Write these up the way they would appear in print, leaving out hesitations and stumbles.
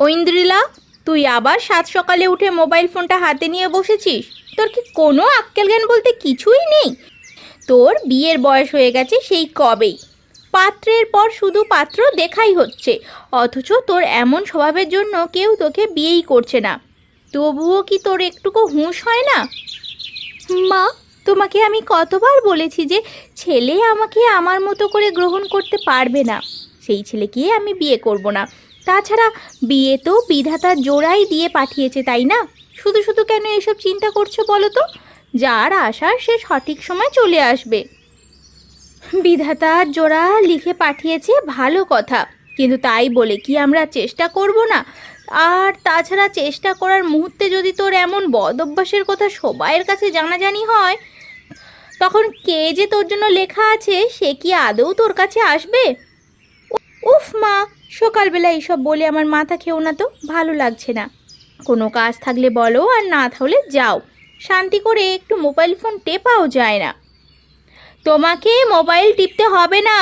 ঐন্দ্রিলা, তুই আবার সাত সকালে উঠে মোবাইল ফোনটা হাতে নিয়ে বসেছিস? তোর কি কোনো আক্কেল জ্ঞান বলতে কিছুই নেই? তোর বিয়ের বয়স হয়ে গেছে সেই কবেই। পাত্রের পর শুধু পাত্র দেখাই হচ্ছে, অথচ তোর এমন স্বভাবের জন্য কেউ তোকে বিয়েই করছে না। তবুও কি তোর একটুকু হুঁশ হয় না? মা, তোমাকে আমি কতবার বলেছি যে ছেলে আমাকে আমার মতো করে গ্রহণ করতে পারবে না, সেই ছেলেকে আমি বিয়ে করব না। তাছাড়া বিয়ে তো বিধাতার জোড়াই দিয়ে পাঠিয়েছে, তাই না? শুধু শুধু কেন এসব চিন্তা করছো বলো তো? যার আসার সে সঠিক সময় চলে আসবে। বিধাতার জোড়া লিখে পাঠিয়েছে ভালো কথা, কিন্তু তাই বলে কি আমরা চেষ্টা করব না? আর তাছাড়া চেষ্টা করার মুহূর্তে যদি তোর এমন বদ অভ্যাসের কথা সবাইয়ের কাছে জানাজানি হয়, তখন কে যে তোর জন্য লেখা আছে সে কি আদৌ তোর কাছে আসবে? উফ মা, সকালবেলা এইসব বলে আমার মাথা খেও না তো, ভালো লাগছে না। কোনো কাজ থাকলে বলো, আর না থাকলে যাও। শান্তি করে একটু মোবাইল ফোন টেপাও যায় না। তোমাকে মোবাইল টিপতে হবে না,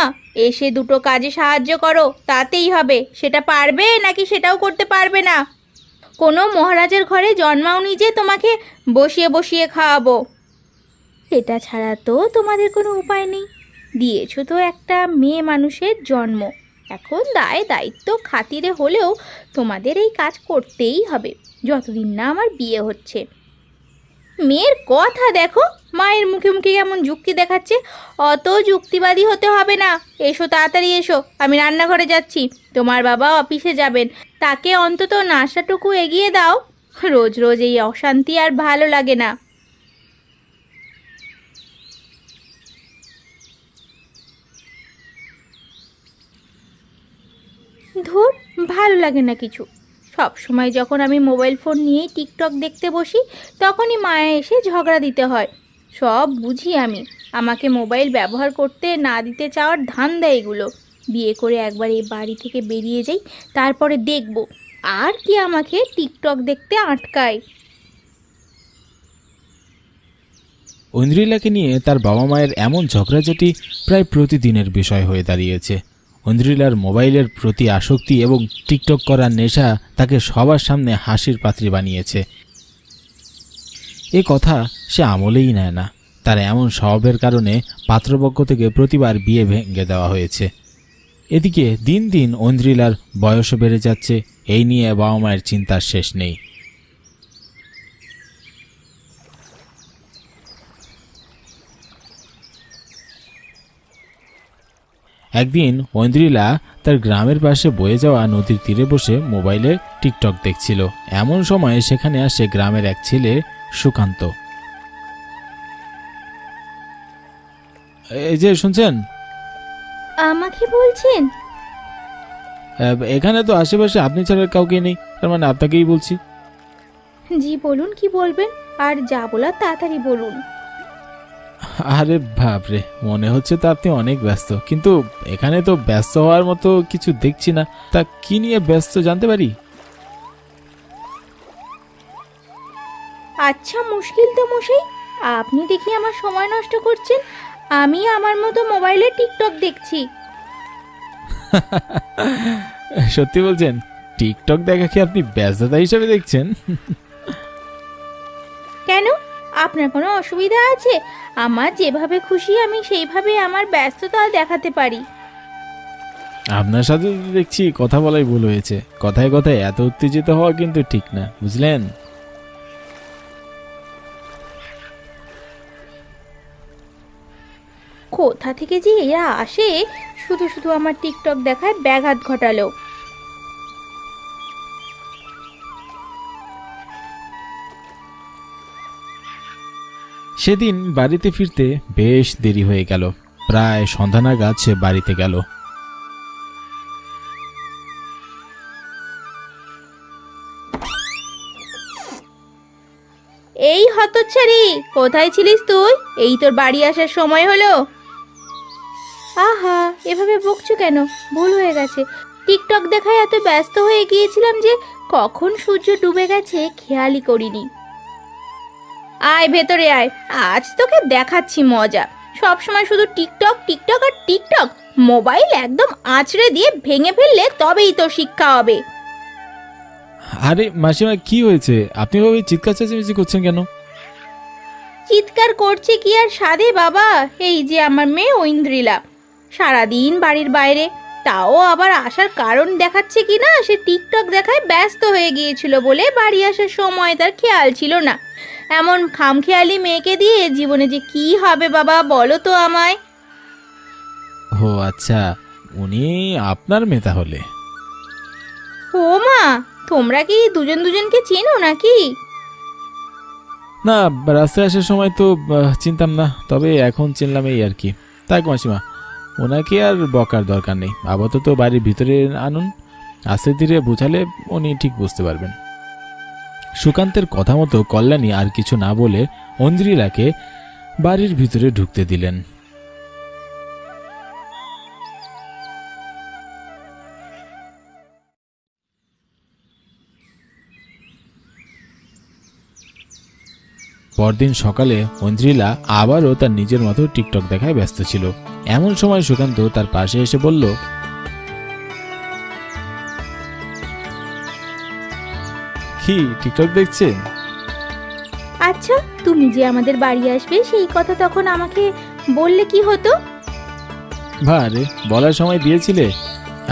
এসে দুটো কাজে সাহায্য করো, তাতেই হবে। সেটা পারবে নাকি সেটাও করতে পারবে না? কোনো মহারাজের ঘরে জন্মাওনি যে তোমাকে বসিয়ে বসিয়ে খাওয়াবো। এটা ছাড়া তো তোমাদের কোনো উপায় নেই। দিয়েছো তো একটা মেয়ে মানুষের জন্ম, এখন দায় দায়িত্ব খাতিরে হলেও তোমাদের এই কাজ করতেই হবে, যতদিন না আমার বিয়ে হচ্ছে। মেয়ের কথা দেখো, মায়ের মুখে মুখে কেমন যুক্তি দেখাচ্ছে। অত যুক্তিবাদী হতে হবে না। এসো, তাড়াতাড়ি এসো, আমি রান্নাঘরে যাচ্ছি। তোমার বাবা অফিসে যাবেন, তাকে অন্তত নাশাটুকু এগিয়ে দাও। রোজ রোজ এই অশান্তি আর ভালো লাগে না। ধুর, ভালো লাগে না কিছু। সব সময় যখন আমি মোবাইল ফোন নিয়েই টিকটক দেখতে বসি, তখনই মায়া এসে ঝগড়া দিতে হয়। সব বুঝি আমি, আমাকে মোবাইল ব্যবহার করতে না দিতে চাওয়ার ধান্দা এগুলো। বিয়ে করে একবার এই বাড়ি থেকে বেরিয়ে যাই, তারপরে দেখব আর কি আমাকে টিকটক দেখতে আটকায়। ঐন্দ্রিলাকে নিয়ে তার বাবা মায়ের এমন ঝগড়াঝাটি প্রায় প্রতিদিনের বিষয় হয়ে দাঁড়িয়েছে। ঐন্দ্রিলার মোবাইলের প্রতি আসক্তি এবং টিকটক করার নেশা তাকে সবার সামনে হাসির পাত্রী বানিয়েছে। এ কথা সে আমলেই নেয় না। তার এমন স্বভাবের কারণে পাত্রপক্ষ থেকে প্রতিবার বিয়ে ভেঙে দেওয়া হয়েছে। এদিকে দিন দিন ঐন্দ্রিলার বয়সও বেড়ে যাচ্ছে, এই নিয়ে বাবা মায়ের চিন্তার শেষ নেই। একদিন ঐন্দ্রিলা তার গ্রামের পাশে বয়ে যাওয়া নদীর তীরে বসে মোবাইলে টিকটক দেখছিল। এমন সময় সেখানে আসে গ্রামের এক ছেলে, সুকান্ত। এই যে শুনছেন? আমাকে বলছেন? এখানে তো আশেপাশে আপনি ছাড়া কাউকে নেই, তার মানে আপনাকেই বলছি। জি বলুন, কি বলবেন? আর যা বলার তাড়াতাড়ি বলুন। আরে বাপরে, মনে হচ্ছে তো আপনি অনেক ব্যস্ত, কিন্তু এখানে তো ব্যস্ত হওয়ার মতো কিছু দেখছি না। তা কি নিয়ে ব্যস্ত জানতে পারি? আচ্ছা, মুশকিল তো মশাই, আপনি দেখি আমার সময় নষ্ট করছেন। আমি আমার মতো মোবাইলে টিকটক দেখছি। সত্যি বলছেন? টিকটক দেখা কি আপনি ব্যস্ততা হিসেবে দেখছেন? কেন, আপনার কোনো অসুবিধা আছে? আমার যেভাবে খুশি আমি সেইভাবে আমার ব্যস্ততা দেখাতে পারি। আপনার সাথে দেখছি কথা বলাই ভুল হয়েছে। কথায় কথায় এত উত্তেজিত হওয়া কিন্তু ঠিক না, বুঝলেন? কোথা থেকে যে এরা আসে, শুধু শুধু আমার টিকটক দেখায় ব্যাঘাত ঘটালো। সেদিন বাড়িতে ফিরতে বেশ দেরি হয়ে গেল। প্রায় সন্ধ্যা নাগাদ সে বাড়িতে গেল। এই হতচ্ছাড়ি, কোথায় ছিলিস তুই? এই তোর বাড়ি আসার সময় হলো। আহা, এভাবে বকছো কেন? ভুল হয়ে গেছে। টিকটক দেখায় এত ব্যস্ত হয়ে গিয়েছিলাম যে কখন সূর্য ডুবে গেছে খেয়ালই করিনি। আয় ভেতরে আয়, আজ তোকে দেখাচ্ছি মজা। সব সময় শুধু টিকটক টিকটক আর টিকটক। মোবাইল একদম আঁচড়ে দিয়ে ভেঙে ফেললে তবেই তোর শিক্ষা হবে। আরে মাসিমা, কি হয়েছে? আপনি ভাবে চিৎকার চেঁচামেচি করছেন কেন? চিৎকার করছে কি আর সাধে বাবা, এই যে আমার মেয়ে ঐন্দ্রিলা সারাদিন বাড়ির বাইরে, তাও আবার আসার কারণ দেখাচ্ছে কি না, সে টিকটক দেখায় ব্যস্ত হয়ে গিয়েছিল বলে বাড়ি আসার সময় তার খেয়াল ছিল না। এমন খামখেয়ালি মেয়েকে দিয়ে জীবনে যে কি হবে বাবা, বলো তো আমায়। ও আচ্ছা, উনি আপনার মেয়ে তাহলে? ও মা, তোমরা কি দুজন দুজনকে চেনো নাকি? না, রাস্তায় আসার সময় তো চিনতাম না, তবে এখন চিনলাম এই আর কি। তাই মাসিমা, ওনাকে আর বকার দরকার নেই, আপাতত বাড়ির ভিতরে আনুন, আস্তে ধীরে বুঝালে উনি ঠিক বুঝতে পারবেন। সুকান্তের কথা মতো কল্যাণী আর কিছু না বলে ঐন্দ্রিলাকে বাড়ির ভিতরে ঢুকতে দিলেন। পরদিন সকালে ঐন্দ্রিলা আবারও তার নিজের মতো টিকটক দেখায় ব্যস্ত ছিল। এমন সময় সুকান্ত তার পাশে এসে বলল, কি টিকটক দেখছেন? আচ্ছা, তুমি যে আমাদের বাড়ি আসবে সেই কথা তখন আমাকে বললে কি হতো? ভারে, বলার সময় দিয়েছিলে।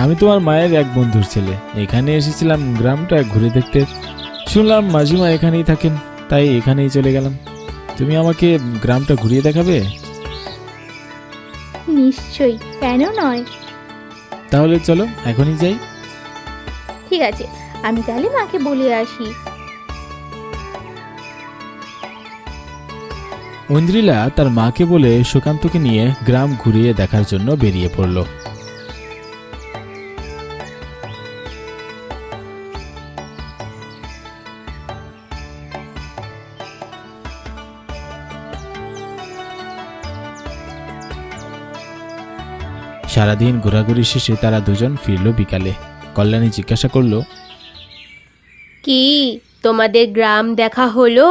আমি তোমার মায়ের এক বন্ধুর ছেলে, এখানে এসেছিলাম গ্রামটা ঘুরে দেখতে। শুনলাম মাঝিমা এখানেই থাকেন, তাই এখানেই চলে গেলাম। তুমি আমাকে গ্রামটা ঘুরিয়ে দেখাবে? নিশ্চয়ই, কেন নয়। তাহলে চলো এখনই যাই। ঠিক আছে, আমি তাহলে মাকে বলে আসি। ঐন্দ্রিলা তার মাকে বলে সুকান্তকে নিয়ে গ্রাম ঘুরিয়ে দেখার জন্য বেরিয়ে পড়ল। সারাদিন ঘোরাঘুরি শেষে তারা দুজন ফিরল বিকালে। কল্যাণী জিজ্ঞাসা করল, কি তোমাদের গ্রাম দেখা হলো?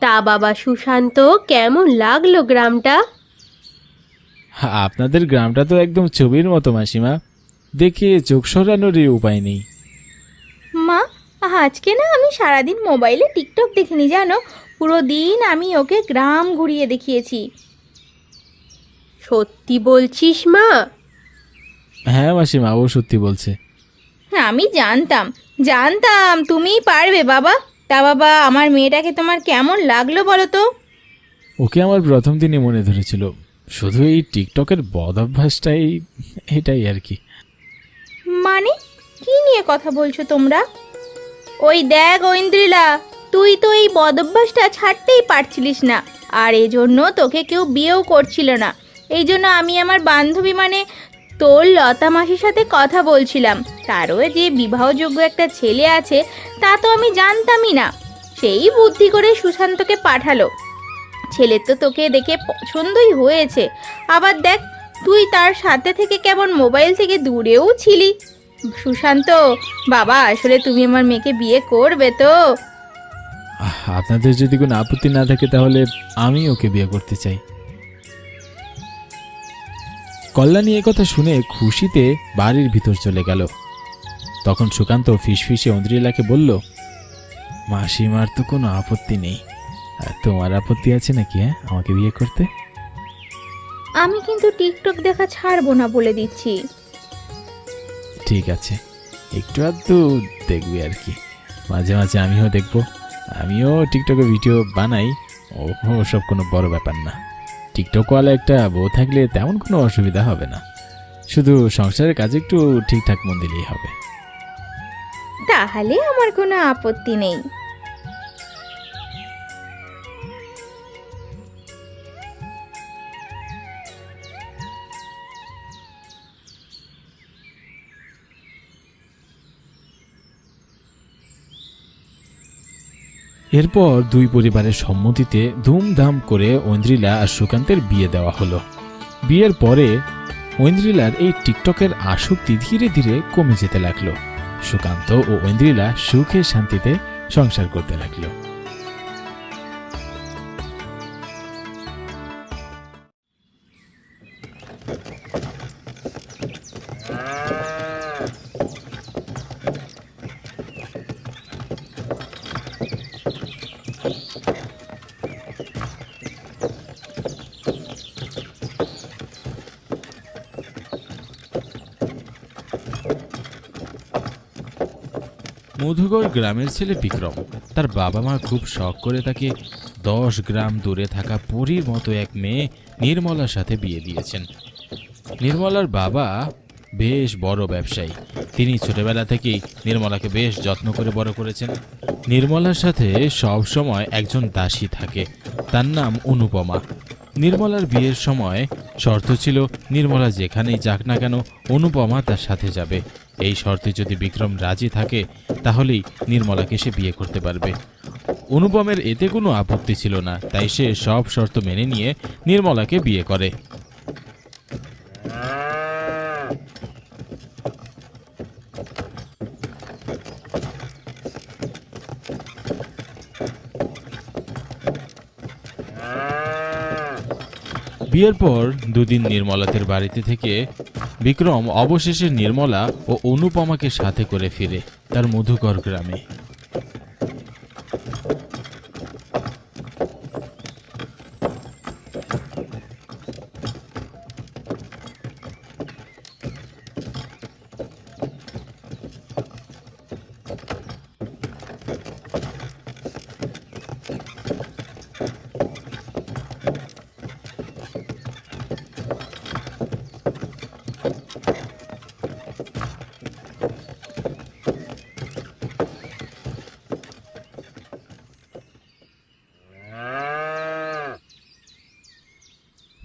তা বাবা সুশান্ত, কেমন লাগলো গ্রামটা? আপনাদের গ্রামটা তো একদম ছবির মতো মাসিমা, দেখে চোখ সরানোরই উপায় নেই। মা, আজকে না আমি সারাদিন মোবাইলে টিকটক দেখিনি জানো, পুরো দিন আমি ওকে গ্রাম ঘুরিয়ে দেখিয়েছি। সত্যি বলছিস মা? হ্যাঁ মাসিমা, ও সত্যি বলছে। আমি জানতাম জানতাম তুমিই পারবে বাবা। তা বাবা, আমার মেয়েটাকে তোমার কেমন লাগলো বলো তো? ওকে আমার প্রথম দিনই মনে ধরেছিল, শুধু এই টিকটকের বদ অভ্যাসটাই, এটাই আর কি। মানে কি নিয়ে কথা বলছো তোমরা? ওই দেখ ঐন্দ্রিলা, তুই তো এই বদভ্যাসটা ছাড়তেই পারছিলিস না, আর এজন্য তোকে কেউ বিয়েও করছিল না। এই জন্য আমি আমার বান্ধবী মানে তোর লতা মাসির সাথে কথা বলছিলাম, তারও যে বিবাহযোগ্য একটা ছেলে আছে তা তো আমি জানতামই না। সেই বুদ্ধি করে সুশান্তকে পাঠালো। ছেলের তো তোকে দেখে পছন্দই হয়েছে, আবার দেখ তুই তার সাথে থেকে কেমন মোবাইল থেকে দূরেও ছিলি। সুশান্ত বাবা, আসলে তুমি আমার মেয়েকে বিয়ে করবে তো? আপনাদের যদি কোনো আপত্তি না থাকে তাহলে আমি ওকে বিয়ে করতে চাই। কল্যাণী এ কথা শুনে খুশিতে বাড়ির ভিতর চলে গেল। তখন সুকান্ত ফিসফিসে ঐন্দ্রিলাকে বলল, মাসিমার তো কোনো আপত্তি নেই, তোমার আপত্তি আছে নাকি আমাকে বিয়ে করতে? আমি কিন্তু টিকটক দেখা ছাড়বো না বলে দিচ্ছি। ঠিক আছে, একটু আধটু দেখবি আর কি, মাঝে মাঝে আমিও দেখব। আমিও টিকটকে ভিডিও বানাই, সব কোনো বড় ব্যাপার না। টিকটকওয়ালা একটা বউ থাকলে তেমন কোনো অসুবিধা হবে না, শুধু সংসারের কাজে একটু ঠিকঠাক মন দিলেই হবে। তাহলে আমার কোনো আপত্তি নেই। এরপর দুই পরিবারের সম্মতিতে ধুমধাম করে ঐন্দ্রিলা আর সুকান্তের বিয়ে দেওয়া হলো। বিয়ের পরে ঐন্দ্রিলার এই টিকটকের আসক্তি ধীরে ধীরে কমে যেতে লাগলো। সুকান্ত ও ঐন্দ্রিলা সুখে শান্তিতে সংসার করতে লাগলো। মধুগড় গ্রামের ছেলে বিক্রম। তার বাবা মা খুব শখ করে তাকে 10 গ্রাম দূরে থাকা পরীর মতো এক মেয়ে নির্মলার সাথে বিয়ে দিয়েছেন। নির্মলার বাবা বেশ বড় ব্যবসায়ী। তিনি ছোটবেলা থেকেই নির্মলাকে বেশ যত্ন করে বড় করেছেন। নির্মলার সাথে সব সময় একজন দাসী থাকে, তার নাম অনুপমা। নির্মলার বিয়ের সময় শর্ত ছিল নির্মলা যেখানেই যাক না কেন অনুপমা তার সাথে যাবে। এই শর্তে যদি বিক্রম রাজি থাকে তাহলেই নির্মলাকে সে বিয়ে করতে পারবে। অনুপমের এতে কোনো আপত্তি ছিল না, তাই সে সব শর্ত মেনে নিয়ে নির্মলাকে বিয়ে করে। বিয়ের পর দুদিন নির্মলাদের বাড়িতে থেকে বিক্রম অবশেষে নির্মলা ও অনুপমাকে সাথে করে ফিরে তার মধুকর গ্রামে।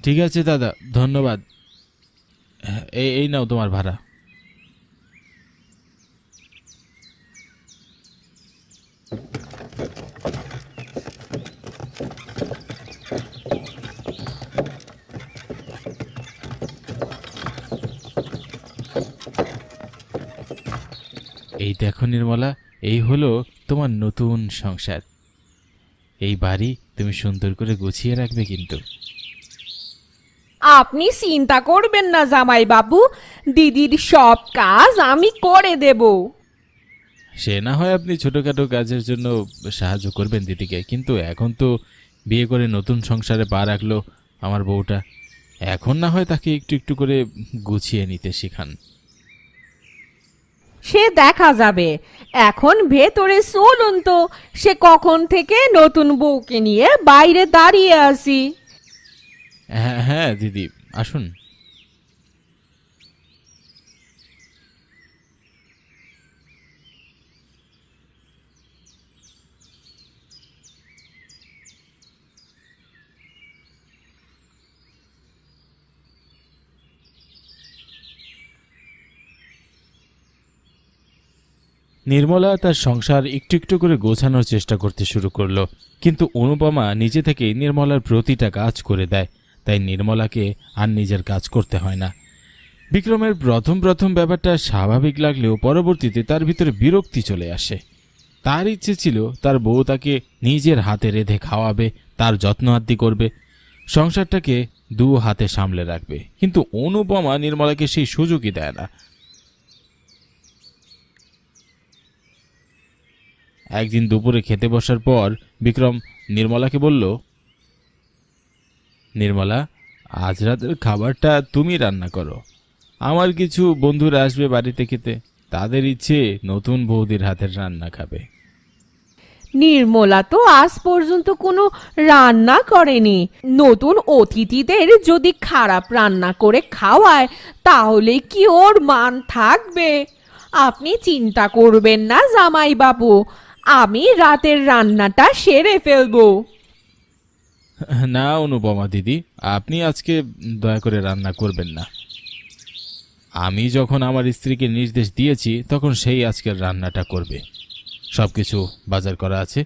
ঠিক আছে দাদা, ধন্যবাদ। এই নাও তোমার ভাড়া। এই দেখো নির্মলা, এই হলো তোমার নতুন সংসার। এই বাড়ি তুমি সুন্দর করে গুছিয়ে রাখবে কিন্তু। আপনি চিন্তা করবেন না জামাই বাবু, দিদির সব কাজ আমি করে দেব। সে না হয় আপনি ছোটখাটো কাজের জন্য সাহায্য করবেন দিদিকে, কিন্তু এখন তো বিয়ে করে নতুন সংসারে পা রাখলো আমার বউটা, এখন না হয় তাকে একটু একটু করে গুছিয়ে নিতে শেখান। সে দেখা যাবে, এখন ভেতরে চলুন তো, সে কখন থেকে নতুন বউকে নিয়ে বাইরে দাঁড়িয়ে আছি। হ্যাঁ হ্যাঁ দিদি, আসুন। নির্মলা তার সংসার একটু একটু করে গোছানোর চেষ্টা করতে শুরু করলো, কিন্তু অনুপমা নিজে থেকেই নির্মলার প্রতিটা কাজ করে দেয়, তাই নির্মলাকে আর নিজের কাজ করতে হয় না। বিক্রমের প্রথম প্রথম ব্যাপারটা স্বাভাবিক লাগলেও পরবর্তীতে তার ভিতরে বিরক্তি চলে আসে। তার ইচ্ছে ছিল তার বউ তাকে নিজের হাতে রেঁধে খাওয়াবে, তার যত্ন আত্তি করবে, সংসারটাকে দু হাতে সামলে রাখবে, কিন্তু অনুপমা নির্মলাকে সেই সুযোগই দেয় না। একদিন দুপুরে খেতে বসার পর বিক্রম নির্মলাকে বলল, নির্মলা, আজ রাতের খাবারটা তুমি রান্না করো। আমার কিছু বন্ধুরা আসবে বাড়িতে খেতে, তাদের ইচ্ছে নতুন বৌদির হাতের রান্না খাবে। নির্মলা তো আজ পর্যন্ত কোনো রান্না করেনি, নতুন অতিথিদের যদি খারাপ রান্না করে খাওয়ায় তাহলে কি ওর মান থাকবে? আপনি চিন্তা করবেন না জামাই বাবু, আমি রাতের রান্নাটা সেরে ফেলবো। না অনুপমা দিদি, আপনি আজকে দয়া করে রান্না করবেন না। আমি যখন আমার স্ত্রীকে নির্দেশ দিয়েছি তখন সেই আজকের রান্নাটা করবে। সবকিছু বাজার করা আছে,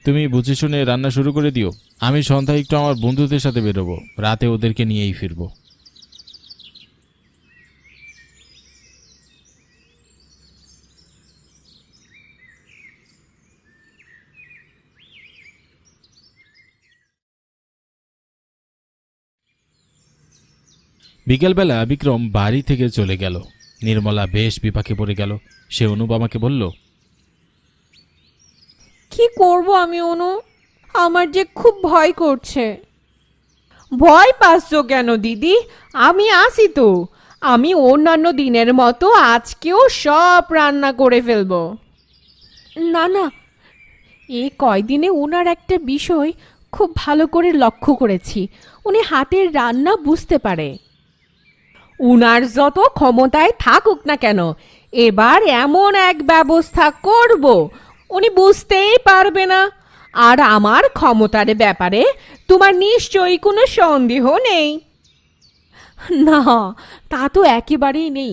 তুমি বুঝে শুনে রান্না শুরু করে দিও। আমি সন্ধ্যায় একটু আমার বন্ধুদের সাথে বেরোবো, রাতে ওদেরকে নিয়েই ফিরবো। বিকেলবেলা বিক্রম বাড়ি থেকে চলে গেল। নির্মলা বেশ বিপাকে পড়ে গেল। সে অনুপমাকে বলল, কি করব আমি অনু, আমার যে খুব ভয় করছে। ভয় পাচ্ছ কেন দিদি, আমি আছি তো। আমি অন্যান্য দিনের মতো আজকেও সব রান্না করে ফেলবো। না না, এই কয়দিনে ওনার একটা বিষয় খুব ভালো করে লক্ষ্য করেছি। উনি হাতের রান্না বুঝতে পারে। উনার যত ক্ষমতায় থাকুক না কেন, এবার এমন এক ব্যবস্থা করব উনি বুঝতেই পারবে না। আর আমার ক্ষমতার ব্যাপারে তোমার নিশ্চয়ই কোনো সন্দেহ নেই। না, তা তো একেবারেই নেই।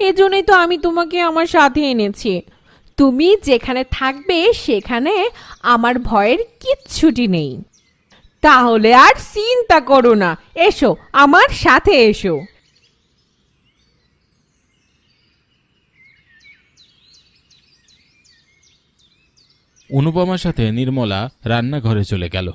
এজন্যই তো আমি তোমাকে আমার সাথে এনেছি। তুমি যেখানে থাকবে সেখানে আমার ভয়ের কিচ্ছুটি নেই। তাহলে আর চিন্তা করো না, এসো আমার সাথে এসো। অনুপমার সাথে নির্মলা রান্নাঘরে চলে গেল।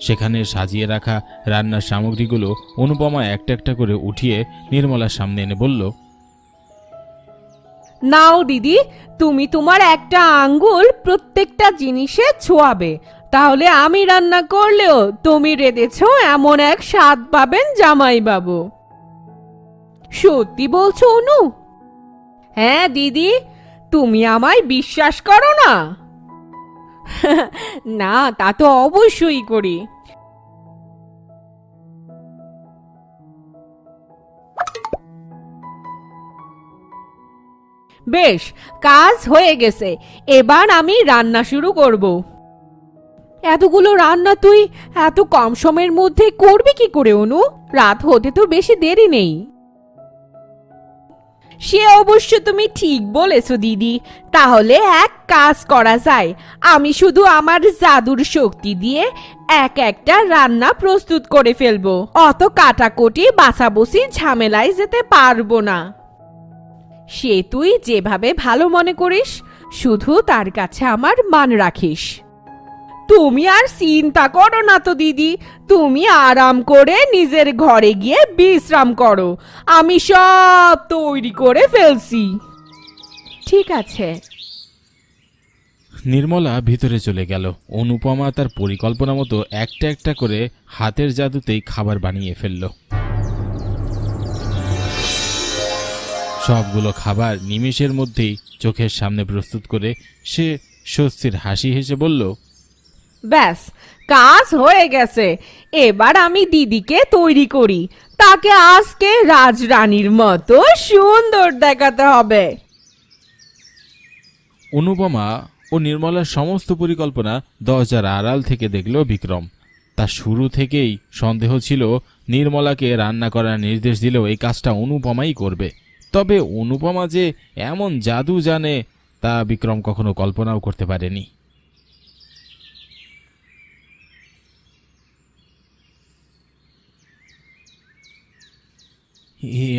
সেখানে সাজিয়ে রাখা রান্নার সামগ্রীগুলো অনুপমা একটা একটা করে উঠিয়ে নির্মলার সামনে এনে বলল, নাও দিদি, তুমি তোমার একটা আঙ্গুল প্রত্যেকটা জিনিসে ছোঁয়াবে, তাহলে আমি রান্না করলেও তুমি রেঁধেছো এমন এক স্বাদ পাবেন জামাইবাবু। সত্যি বলছো অনু? হ্যাঁ দিদি, তুমি আমায় বিশ্বাস করো না? না, তা তো অবশ্যই করি। বেশ, কাজ হয়ে গেছে, এবার আমি রান্না শুরু করব। এতগুলো রান্না তুই এত কম সময়ের মধ্যে করবি কি করে অনু? রাত হতে তো বেশি দেরি নেই। সে অবশ্য তুমি ঠিক বলেছো দিদি। তাহলে এক কাজ করা যায়, আমি শুধু আমার জাদুর শক্তি দিয়ে এক একটা রান্না প্রস্তুত করে ফেলবো। অত কাটাকুটি বাছাবুছি ঝামেলায় যেতে পারবো না। সে তুই যেভাবে ভালো মনে করিস, শুধু তার কাছে আমার মান রাখিস। তুমি আর চিন্তা করো না তো দিদি, তুমি আরাম করে নিজের ঘরে গিয়ে বিশ্রাম করো। আমি সব তৈরি করে ফেলছি। ঠিক আছে। নির্মলা ভিতরে চলে গেল। অনুপমা তার পরিকল্পনা মতো একটা একটা করে হাতের জাদুতেই খাবার বানিয়ে ফেলল। সবগুলো খাবার নিমেষের মধ্যেই চোখের সামনে প্রস্তুত করে সে স্বস্তির হাসি হেসে বলল, ব্যাস, কাজ হয়ে গেছে। এবার আমি দিদিকে তৈরি করি, তাকে আজকে রাজরানীর মতো সুন্দর দেখাতে হবে। অনুপমা ও নির্মলার সমস্ত পরিকল্পনা দরজার আড়াল থেকে দেখল বিক্রম। তার শুরু থেকেই সন্দেহ ছিল নির্মলাকে রান্না করার নির্দেশ দিলেও এই কাজটা অনুপমাই করবে। তবে অনুপমা যে এমন জাদু জানে তা বিক্রম কখনো কল্পনাও করতে পারেনি।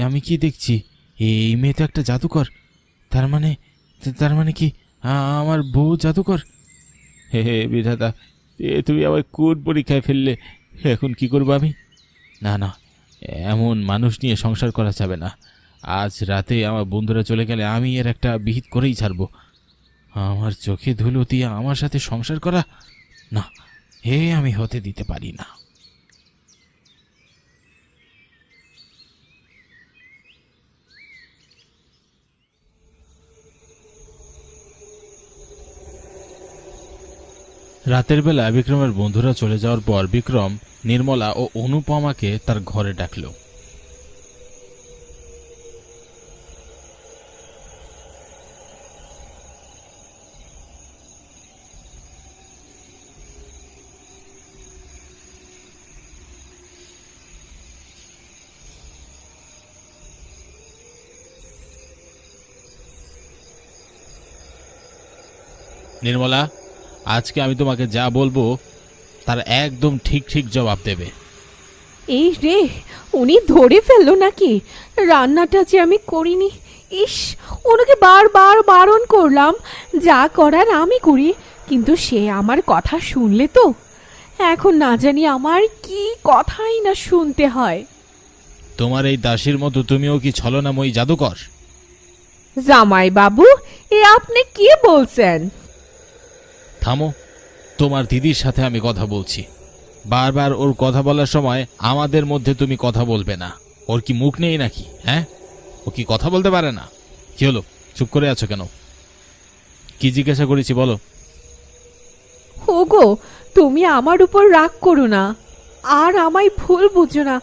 আমি কি দেখছি? এই মেয়ে তো একটা জাদুকর। তার মানে কি আমার বউ জাদুকর? হে হে বিধাতা, তুমি আবার কোন পরীক্ষায় ফেললে? এখন কি করবো আমি? না না, এমন মানুষ নিয়ে সংসার করা যাবে না। আজ রাতে আমার বন্ধুরা চলে গেলে আমি এর একটা বিহিত করেই ছাড়বো। আমার চোখে ধুলো দিয়ে আমার সাথে সংসার করা, না, হে আমি হতে দিতে পারি না। রাতের বেলা বিক্রমের বন্ধুরা চলে যাওয়ার পর বিক্রম নির্মলা ও অনুপমাকে তার ঘরে ডাকল। নির্মলা, আজকে আমি তোমাকে যা বলবো তার একদম ঠিক ঠিক জবাব দেবে। এই রে, উনি ধরে ফেললো নাকি? রান্নাটা যে আমি করিনি। ইস, ওনাকে বারবার বারণ করলাম যা করার আমি করি, কিন্তু সে আমার কথা শুনলে তো? এখন না জানি আমার কি কথাই না শুনতে হয়। তোমার এই দাসীর মতো তুমিও কি ছলনাময়ী জাদুকর? জামাই বাবু, এ আপনি কি বলছেন? থামো, তোমার দিদির সাথে আমি কথা বলছি। বারবার ওর কথা বলার সময় আমাদের মধ্যে তুমি কথা বলবে না। ওর কি মুখ নেই নাকি? হ্যাঁ, ও কি কথা বলতে পারে না? কি হলো, চুপ করে আছো কেন? কি জিজ্ঞাসা করেছি বলো। ওগো, তুমি আমার উপর রাগ করো না, আর আমায় ভুল বুঝো না।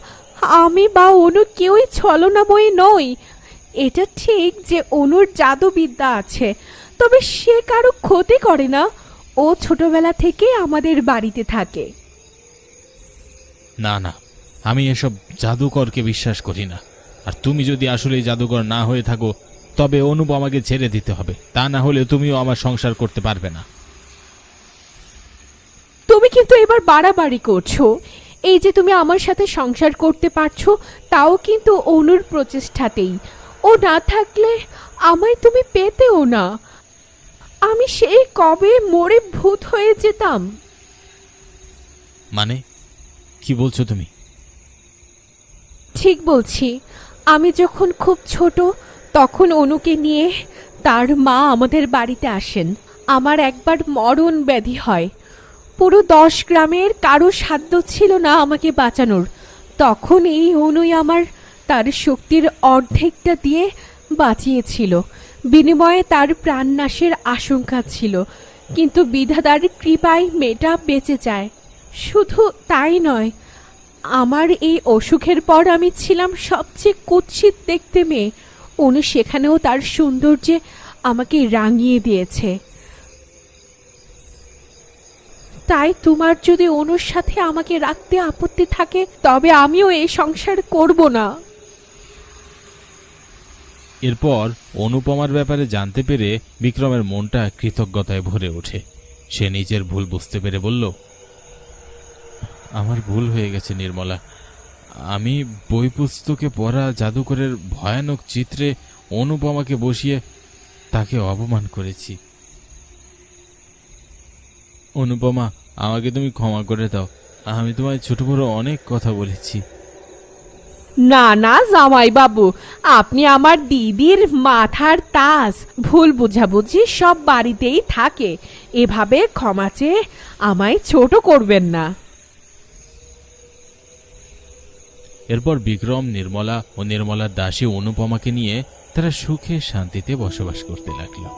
আমি বা অনু কেউই ছলনাময়ী নই। এটা ঠিক যে অনুর জাদুবিদ্যা আছে, তবে সে কারো ক্ষতি করে না। ও ছোটবেলা থেকে আমাদের বাড়িতে থাকে। না না, আমি এসব জাদুকরকে বিশ্বাস করি না। আর তুমি যদি আসলে জাদুকর না হয়ে থাকো, তবে অনুপ আমাকে ছেড়ে দিতে হবে। তা না হলে তুমিও আমার সংসার করতে পারবে না। তুমি কিন্তু এবার বাড়াবাড়ি করছো। এই যে তুমি আমার সাথে সংসার করতে পারছো, তাও কিন্তু অনুর প্রচেষ্টাতেই। ও না থাকলে আমায় তুমি পেতেও না। আমি সেই কবে মরে ভূত হয়ে যেতাম। মানে কি বলছো তুমি? ঠিক বলছি। আমি যখন খুব ছোট, তখন অনুকে নিয়ে তার মা আমাদের বাড়িতে আসেন। আমার একবার মরণ ব্যাধি হয়। পুরো 10 গ্রামের কারো সাধ্য ছিল না আমাকে বাঁচানোর। তখন এই অনুই আমার তার শক্তির অর্ধেকটা দিয়ে বাঁচিয়েছিল। বিনিময়ে তার প্রাণনাশের আশঙ্কা ছিল, কিন্তু বিধাতার কৃপায় মেয়েটা বেঁচে যায়। শুধু তাই নয়, আমার এই অসুখের পর আমি ছিলাম সবচেয়ে কুৎসিত দেখতে মেয়ে। অনু সেখানেও তার সৌন্দর্যে আমাকে রাঙিয়ে দিয়েছে। তাই তোমার যদি অনুর সাথে আমাকে রাখতে আপত্তি থাকে, তবে আমিও এই সংসার করব না। এরপর অনুপমার ব্যাপারে জানতে পেরে বিক্রমের মনটা কৃতজ্ঞতায় ভরে ওঠে। সে নিজের ভুল বুঝতে পেরে বলল, আমার ভুল হয়ে গেছে নির্মলা। আমি বই পুস্তকে পড়া জাদুকরের ভয়ানক চিত্রে অনুপমাকে বসিয়ে তাকে অপমান করেছি। অনুপমা, আমাকে তুমি ক্ষমা করে দাও। আমি তোমায় ছোট বড় অনেক কথা বলেছি। না না জামাই বাবু, আপনি আমার দিদির মাথার তাজ। ভুল বুঝাবুঝি সব বাড়িতেই থাকে। এভাবে ক্ষমা চেয়ে আমায় ছোট করবেন না। এরপর বিক্রম, নির্মলা ও নির্মলার দাসী অনুপমাকে নিয়ে তারা সুখে শান্তিতে বসবাস করতে লাগলো।